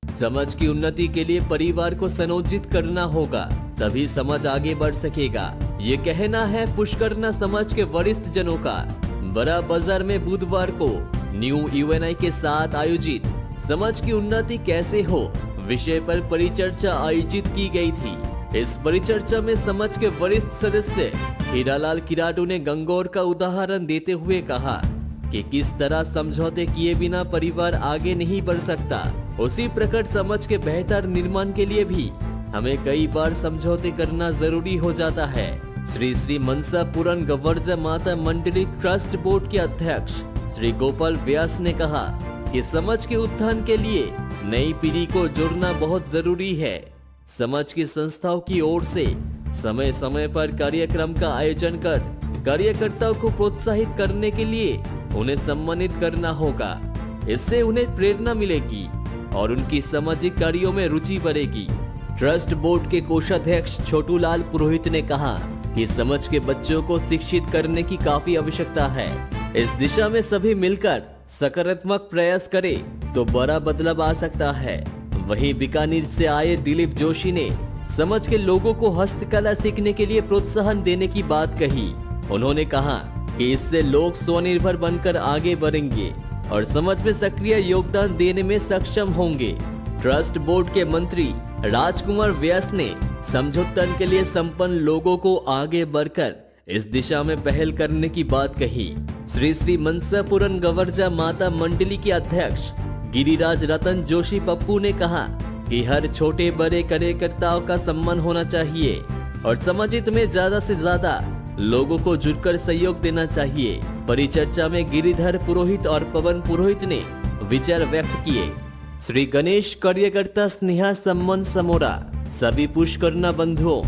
समाज की उन्नति के लिए परिवार को संयोजित करना होगा, तभी समाज आगे बढ़ सकेगा। ये कहना है पुष्करना समाज के वरिष्ठ जनों का। बड़ा बाजार में बुधवार को न्यू यूएनआई के साथ आयोजित समाज की उन्नति कैसे हो विषय पर परिचर्चा आयोजित की गई थी। इस परिचर्चा में समाज के वरिष्ठ सदस्य हीरालाल किराडू ने गंगौर का उदाहरण देते हुए कहा कि किस तरह समझौते किए बिना परिवार आगे नहीं बढ़ सकता। उसी प्रकार समाज के बेहतर निर्माण के लिए भी हमें कई बार समझौते करना जरूरी हो जाता है। श्री श्री मनसा पुरन गवर्जा माता मंडली ट्रस्ट बोर्ड के अध्यक्ष श्री गोपाल व्यास ने कहा कि समाज के उत्थान के लिए नई पीढ़ी को जोड़ना बहुत जरूरी है। समाज की संस्थाओं की ओर से समय समय पर कार्यक्रम का आयोजन कर कार्यकर्ताओं को प्रोत्साहित करने के लिए उन्हें सम्मानित करना होगा। इससे उन्हें प्रेरणा मिलेगी और उनकी सामाजिक कार्यों में रुचि बढ़ेगी। ट्रस्ट बोर्ड के कोषाध्यक्ष छोटूलाल पुरोहित ने कहा कि समाज के बच्चों को शिक्षित करने की काफी आवश्यकता है। इस दिशा में सभी मिलकर सकारात्मक प्रयास करें तो बड़ा बदलाव आ सकता है। वहीं बीकानेर से आए दिलीप जोशी ने समाज के लोगों को हस्तकला सीखने के लिए प्रोत्साहन देने की बात कही। उन्होंने कहा कि इससे लोग स्वनिर्भर बनकर आगे बढ़ेंगे और समाज में सक्रिय योगदान देने में सक्षम होंगे। ट्रस्ट बोर्ड के मंत्री राजकुमार व्यास ने समझौतन के लिए संपन्न लोगों को आगे बढ़कर इस दिशा में पहल करने की बात कही। श्री श्री मनसा पुरन गवर्जा माता मंडली के अध्यक्ष गिरिराज रतन जोशी पप्पू ने कहा कि हर छोटे बड़े कार्यकर्ताओं का सम्मान होना चाहिए और समाज हित में ज्यादा से ज्यादा लोगों को जुड़कर सहयोग देना चाहिए। परिचर्चा में गिरिधर पुरोहित और पवन पुरोहित ने विचार व्यक्त किए। श्री गणेश कार्यकर्ता स्नेहा सम्मान समोरा सभी पुष्करना बंधुओं,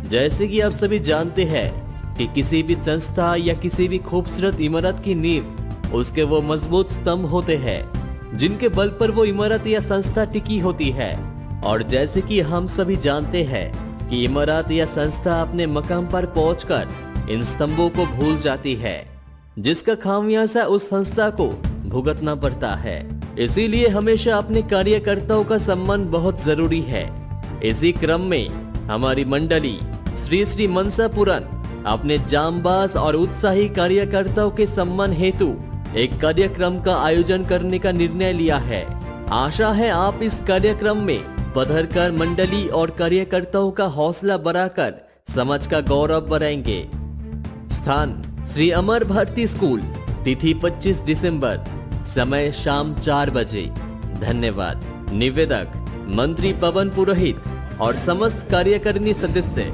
जैसे कि आप सभी जानते हैं कि किसी भी संस्था या किसी भी खूबसूरत इमारत की नींव उसके वो मजबूत स्तंभ होते हैं जिनके बल पर वो इमारत या संस्था टिकी होती है। और जैसे कि हम सभी जानते हैं कि इमारत या संस्था अपने मकाम पर पहुंचकर इन स्तंभों को भूल जाती है, जिसका खामियाजा उस संस्था को भुगतना पड़ता है। इसीलिए हमेशा अपने कार्यकर्ताओं का सम्मान बहुत जरूरी है। इसी क्रम में हमारी मंडली श्री श्री मनसा पुरन अपने जांबाज और उत्साही कार्यकर्ताओं के सम्मान हेतु एक कार्यक्रम का आयोजन करने का निर्णय लिया है। आशा है आप इस कार्यक्रम में पधारकर मंडली और कार्यकर्ताओं का हौसला बढ़ाकर समाज का गौरव बढ़ाएंगे। स्थान श्री अमर भारती स्कूल, तिथि 25 दिसंबर, समय शाम 4 बजे। धन्यवाद। निवेदक मंत्री पवन पुरोहित और समस्त कार्यकारिणी सदस्य।